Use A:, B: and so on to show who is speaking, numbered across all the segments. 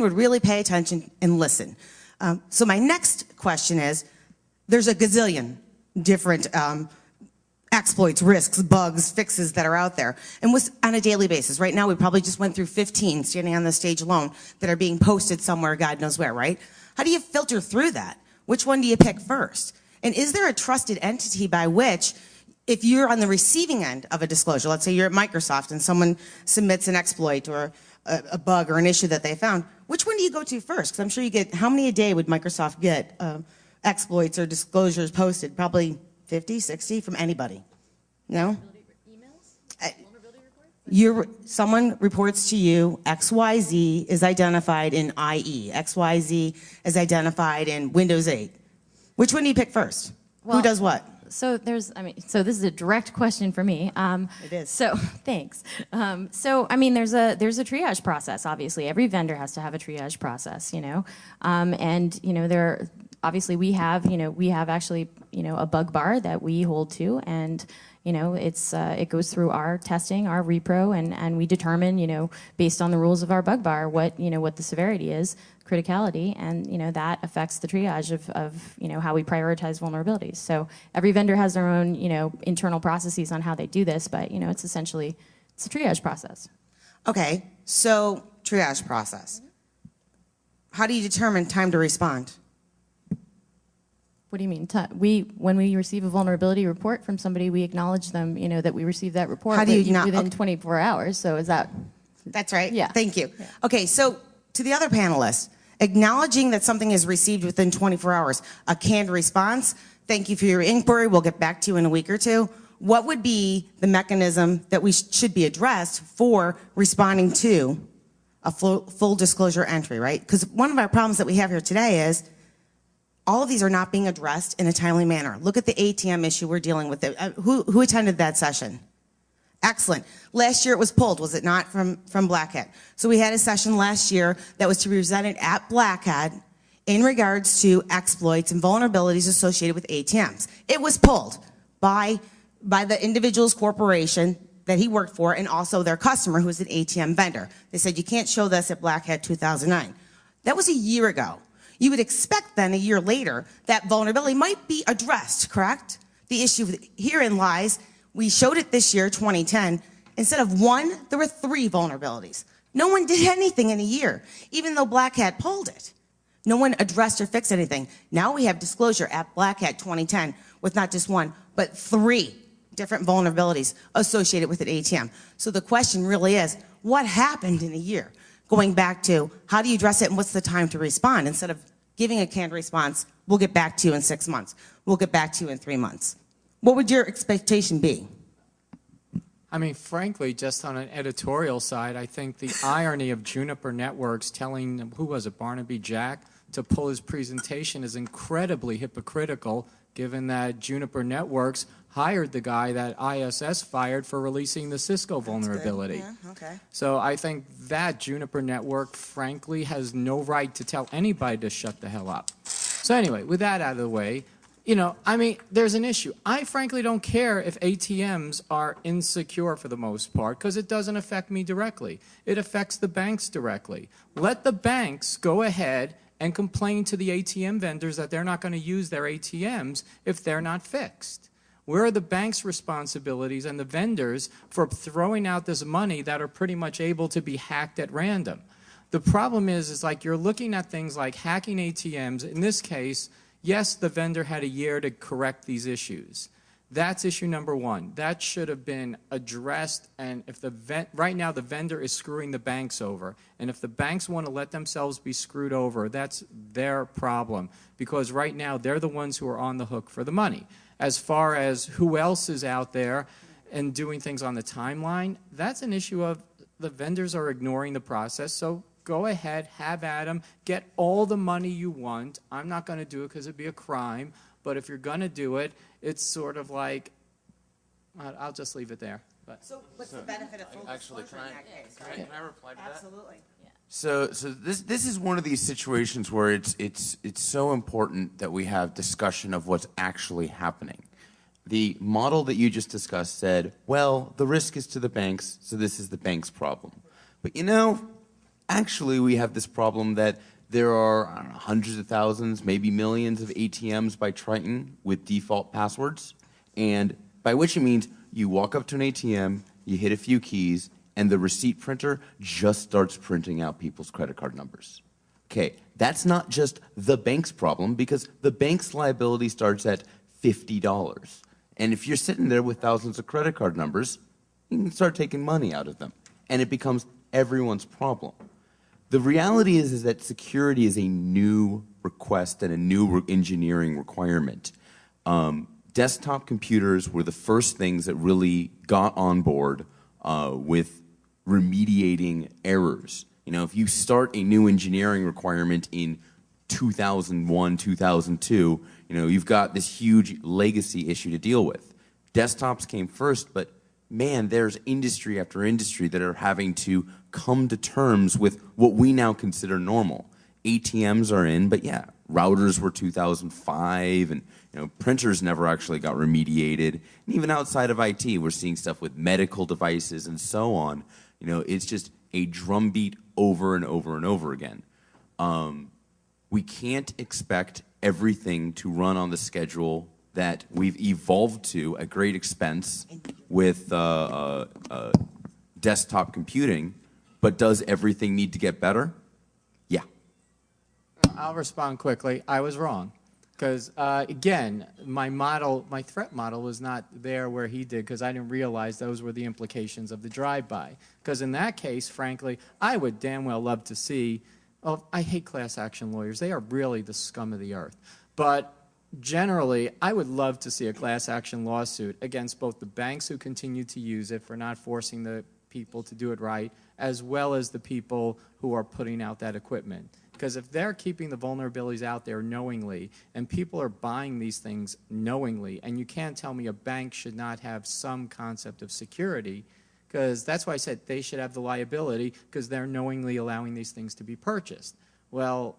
A: would really pay attention and listen. So my next question is, there's a gazillion different exploits, risks, bugs, fixes that are out there, and on a daily basis. Right now, we probably just went through 15 standing on the stage alone that are being posted somewhere, God knows where, right? How do you filter through that? Which one do you pick first? And is there a trusted entity by which, if you're on the receiving end of a disclosure, let's say you're at Microsoft and someone submits an exploit or a bug or an issue that they found, which one do you go to first? Because I'm sure you get, how many a day would Microsoft get exploits or disclosures posted? Probably 50, 60 from anybody. No?
B: Emails? Vulnerability reports?
A: Someone reports to you, XYZ is identified in IE, XYZ is identified in Windows 8. Which one do you pick first?
B: Well,
A: who does what?
B: So this is a direct question for me.
A: It is.
B: So thanks. So I mean, there's a triage process. Obviously, every vendor has to have a triage process, you know, and you know obviously we have actually a bug bar that we hold to, and you know it goes through our testing, our repro, and we determine based on the rules of our bug bar what the severity is, criticality, and that affects the triage of how we prioritize vulnerabilities. So every vendor has their own internal processes on how they do this, but it's essentially a triage process.
A: Okay, so triage process. How do you determine time to respond?
B: What do you mean? When we receive a vulnerability report from somebody, we acknowledge them, that we received that report within 24 hours. So is that?
A: That's right.
B: Yeah.
A: Thank you.
B: Yeah.
A: Okay, so to the other panelists, acknowledging that something is received within 24 hours, a canned response, thank you for your inquiry, we'll get back to you in a week or two. What would be the mechanism that we should be addressed for responding to a full disclosure entry, right? Because one of our problems that we have here today is all of these are not being addressed in a timely manner. Look at the ATM issue we're dealing with. Who attended that session? Excellent. Last year it was pulled, was it not, from Black Hat? So we had a session last year that was to be presented at Black Hat in regards to exploits and vulnerabilities associated with ATMs. It was pulled by the individual's corporation that he worked for and also their customer, who was an ATM vendor. They said, you can't show this at Black Hat 2009. That was a year ago. You would expect then a year later that vulnerability might be addressed, correct? The issue herein lies, we showed it this year, 2010. Instead of one, there were 3 vulnerabilities. No one did anything in a year, even though Black Hat pulled it. No one addressed or fixed anything. Now we have disclosure at Black Hat 2010 with not just 1, but 3 different vulnerabilities associated with an ATM. So the question really is, what happened in a year? Going back to, how do you address it and what's the time to respond? Instead of giving a canned response, we'll get back to you in 6 months. We'll get back to you in 3 months. What would your expectation be?
C: I mean, frankly, just on an editorial side, I think the irony of Juniper Networks telling, who was it, Barnaby Jack, to pull his presentation is incredibly hypocritical, given that Juniper Networks hired the guy that ISS fired for releasing the Cisco vulnerability.
A: Yeah, okay.
C: So I think that Juniper Network, frankly, has no right to tell anybody to shut the hell up. So anyway, with that out of the way, I mean, there's an issue. I frankly don't care if ATMs are insecure for the most part, because it doesn't affect me directly. It affects the banks directly. Let the banks go ahead and complain to the ATM vendors that they're not going to use their ATMs if they're not fixed. Where are the bank's responsibilities and the vendors for throwing out this money that are pretty much able to be hacked at random? The problem is like you're looking at things like hacking ATMs. In this case, yes, the vendor had a year to correct these issues. That's issue number 1. That should have been addressed, and if right now the vendor is screwing the banks over, and if the banks want to let themselves be screwed over, that's their problem, because right now they're the ones who are on the hook for the money. As far as who else is out there and doing things on the timeline, that's an issue of the vendors are ignoring the process, so go ahead, have at them, get all the money you want. I'm not going to do it because it'd be a crime, but if you're going to do it, it's sort of like, I'll just leave it there. But.
A: So what's the benefit of full disclosure in that case, right?
D: Can I reply to that?
A: Absolutely. Yeah.
D: So this is one of these situations where it's so important that we have discussion of what's actually happening. The model that you just discussed said, well, the risk is to the banks, so this is the bank's problem. But actually we have this problem that there are, I don't know, hundreds of thousands, maybe millions of ATMs by Triton with default passwords, and by which it means you walk up to an ATM, you hit a few keys, and the receipt printer just starts printing out people's credit card numbers. Okay, that's not just the bank's problem, because the bank's liability starts at $50. And if you're sitting there with thousands of credit card numbers, you can start taking money out of them, and it becomes everyone's problem. The reality is that security is a new request and a new engineering requirement. Desktop computers were the first things that really got on board with remediating errors. You know, if you start a new engineering requirement in 2001, 2002, you know, you've got this huge legacy issue to deal with. Desktops came first, but man, there's industry after industry that are having to come to terms with what we now consider normal. ATMs are in, but yeah, routers were 2005, and you know, printers never actually got remediated. And even outside of IT, we're seeing stuff with medical devices and so on. You know, it's just a drumbeat over and over and over again. We can't expect everything to run on the schedule that we've evolved to at great expense with desktop computing, but does everything need to get better? Yeah.
C: I'll respond quickly. I was wrong. Because, again, my threat model was not there where he did, because I didn't realize those were the implications of the drive-by. Because in that case, frankly, I would damn well love to see, oh, I hate class action lawyers. They are really the scum of the earth. But generally, I would love to see a class action lawsuit against both the banks who continue to use it for not forcing the people to do it right, as well as the people who are putting out that equipment. Because if they're keeping the vulnerabilities out there knowingly, and people are buying these things knowingly, and you can't tell me a bank should not have some concept of security, because that's why I said they should have the liability, because they're knowingly allowing these things to be purchased. Well,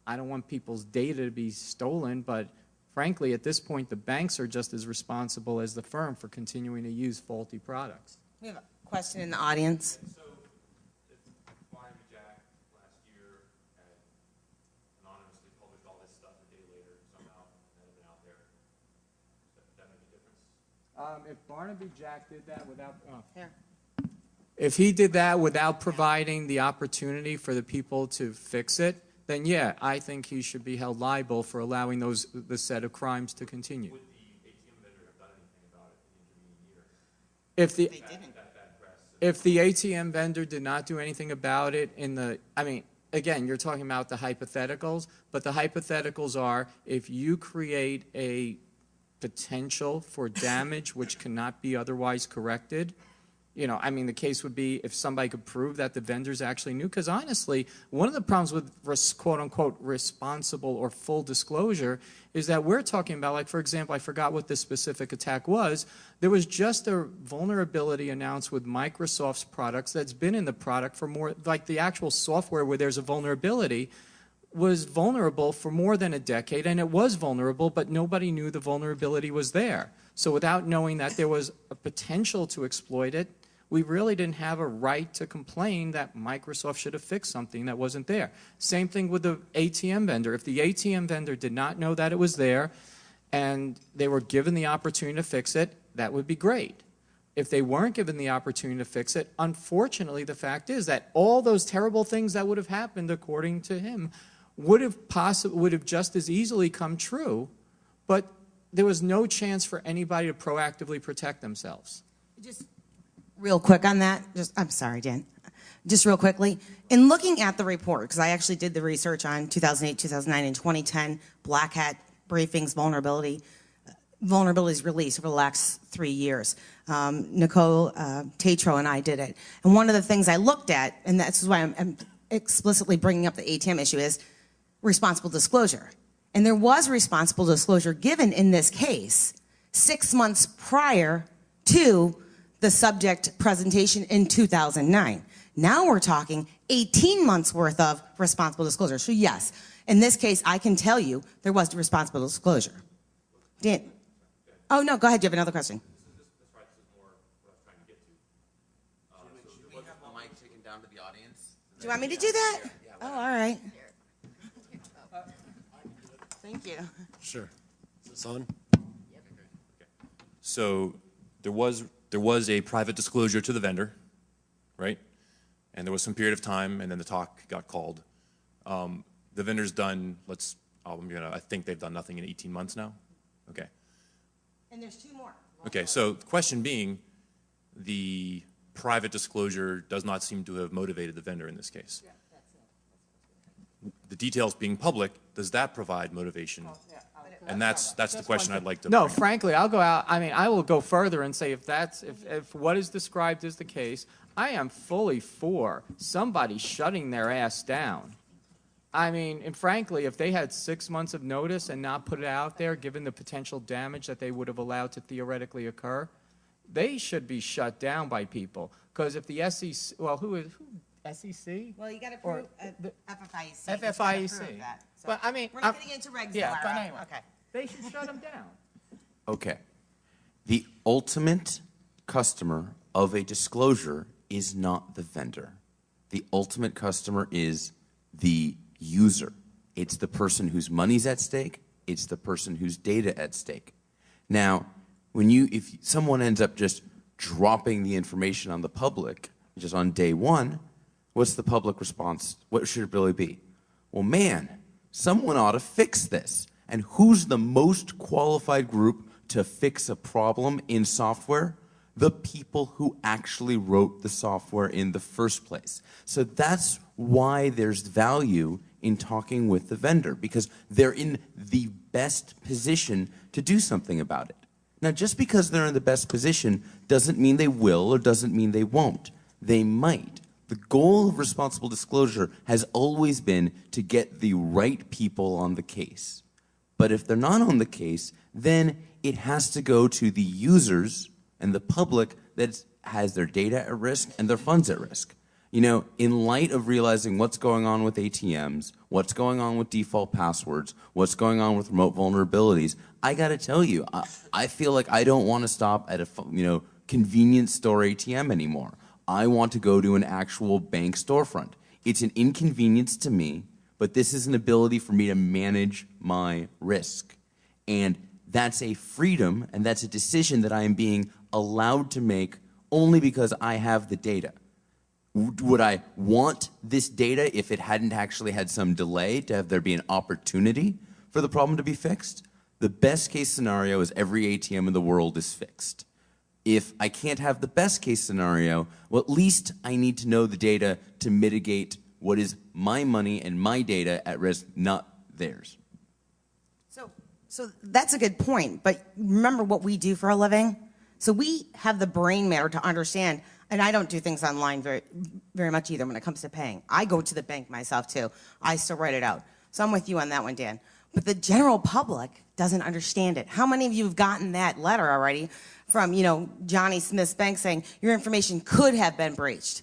C: I don't want people's data to be stolen, but frankly, at this point, the banks are just as responsible as the firm for continuing to use faulty products.
A: We have a question in the audience.
E: So, Brian Jack last year had anonymously published all this stuff a day later somehow, and had been out there. Does that make a difference?
C: If Barnaby Jack did that without...
A: Here.
C: If he did that without providing the opportunity for the people to fix it, then yeah, I think he should be held liable for allowing the set of crimes to continue.
E: Would the ATM vendor have done anything about it in the intermediate years?
C: If the ATM vendor did not do anything about it I mean, again, you're talking about the hypotheticals, but the hypotheticals are if you create a potential for damage which cannot be otherwise corrected, you know, I mean, the case would be if somebody could prove that the vendors actually knew. Because honestly, one of the problems with quote-unquote responsible or full disclosure is that we're talking about, like, for example, I forgot what this specific attack was. There was just a vulnerability announced with Microsoft's products that's been in the product for more, like the actual software where there's a vulnerability was vulnerable for more than a decade, and it was vulnerable, but nobody knew the vulnerability was there. So without knowing that there was a potential to exploit it, we really didn't have a right to complain that Microsoft should have fixed something that wasn't there. Same thing with the ATM vendor. If the ATM vendor did not know that it was there and they were given the opportunity to fix it, that would be great. If they weren't given the opportunity to fix it, unfortunately, the fact is that all those terrible things that would have happened, according to him, would have just as easily come true, but there was no chance for anybody to proactively protect themselves.
A: Just real quick on that, I'm sorry, Dan. Just real quickly, in looking at the report, because I actually did the research on 2008, 2009, and 2010 Black Hat briefings, vulnerabilities released over the last 3 years. Nicole Tatro and I did it. And one of the things I looked at, and that's why I'm explicitly bringing up the ATM issue, is responsible disclosure. And there was responsible disclosure given in this case 6 months prior to the subject presentation in 2009. Now we're talking 18 months worth of responsible disclosure. So yes, in this case, I can tell you there was responsible disclosure. Dan, oh no, go ahead, you have another question.
E: That's right, this is more what I was trying to get to.
D: Should we have the mic taken down to the audience?
A: Do you want me to do that? Oh, all right. Thank you.
F: Sure. Is this on?
E: So there was a private disclosure to the vendor, right? And there was some period of time, and then the talk got called. The vendor's done. I think they've done nothing in 18 months now. Okay.
A: And there's 2 more.
E: Okay. So the question being, the private disclosure does not seem to have motivated the vendor in this case. The details being public, does that provide motivation? And that's the question I'd like to
C: No,
E: bring up.
C: frankly, I'll go out. I mean, I will go further and say if what is described is the case, I am fully for somebody shutting their ass down. I mean, and frankly, if they had 6 months of notice and not put it out there, given the potential damage that they would have allowed to theoretically occur, they should be shut down by people. Because if the SEC, well, who SEC?
A: Well, you got to
C: Or
A: prove
C: the-
A: FFIEC.
C: FFIEC. But I mean,
A: We're not getting into regs.
C: yeah,
A: Laura.
C: but anyway.
A: Okay.
C: They should shut them down.
D: Okay. The ultimate customer of a disclosure is not the vendor. The ultimate customer is the user. It's the person whose money's at stake. It's the person whose data at stake. Now, if someone ends up just dropping the information on the public, just on day one, what's the public response? What should it really be? Well, man, someone ought to fix this. And who's the most qualified group to fix a problem in software? The people who actually wrote the software in the first place. So that's why there's value in talking with the vendor, because they're in the best position to do something about it. Now, just because they're in the best position doesn't mean they will or doesn't mean they won't. They might. The goal of responsible disclosure has always been to get the right people on the case. But if they're not on the case, then it has to go to the users and the public that has their data at risk and their funds at risk. You know, in light of realizing what's going on with ATMs, what's going on with default passwords, what's going on with remote vulnerabilities, I got to tell you, I feel like I don't want to stop at a convenience store ATM anymore. I want to go to an actual bank storefront. It's an inconvenience to me, but this is an ability for me to manage my risk. And that's a freedom, and that's a decision that I am being allowed to make only because I have the data. Would I want this data if it hadn't actually had some delay, to have there be an opportunity for the problem to be fixed? The best case scenario is every ATM in the world is fixed. If I can't have the best case scenario, well, at least I need to know the data to mitigate what is my money and my data at risk, not theirs.
A: So that's a good point, but remember what we do for a living? So we have the brain matter to understand, and I don't do things online very much either when it comes to paying. I go to the bank myself too. I still write it out. So I'm with you on that one, Dan. But the general public doesn't understand it. How many of you have gotten that letter already from, Johnny Smith's bank saying your information could have been breached?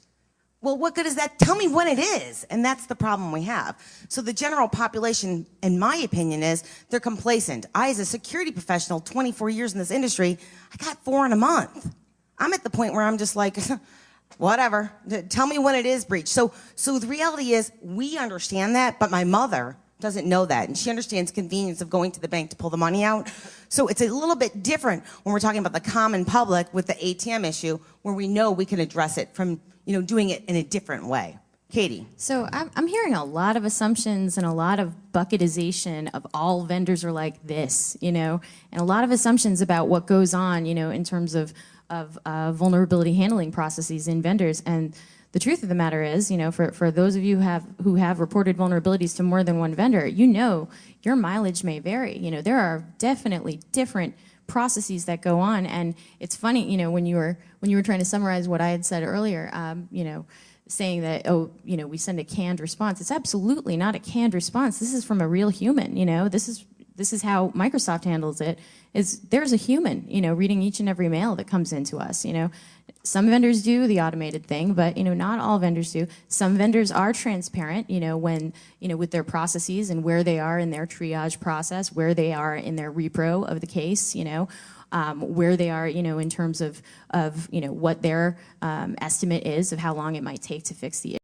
A: Well, what good is that? Tell me when it is. And that's the problem we have. So the general population, in my opinion, is they're complacent. I, as a security professional, 24 years in this industry, I got 4 in a month. I'm at the point where I'm just like, whatever. Tell me when it is breached. So the reality is we understand that, but my mother doesn't know that. And she understands the convenience of going to the bank to pull the money out. So it's a little bit different when we're talking about the common public with the ATM issue, where we know we can address it from doing it in a different way. Katie.
B: So I'm hearing a lot of assumptions and a lot of bucketization of all vendors are like this, and a lot of assumptions about what goes on, in terms of vulnerability handling processes in vendors. And the truth of the matter is, for those of you who have reported vulnerabilities to more than one vendor, your mileage may vary. There are definitely different processes that go on, and it's funny, when you were trying to summarize what I had said earlier, saying that we send a canned response. It's absolutely not a canned response. This is from a real human. This is how Microsoft handles it. There's a human, reading each and every mail that comes into us. Some vendors do the automated thing, but not all vendors do. Some vendors are transparent, when with their processes and where they are in their triage process, where they are in their repro of the case, where they are, in terms of what their estimate is of how long it might take to fix the issue.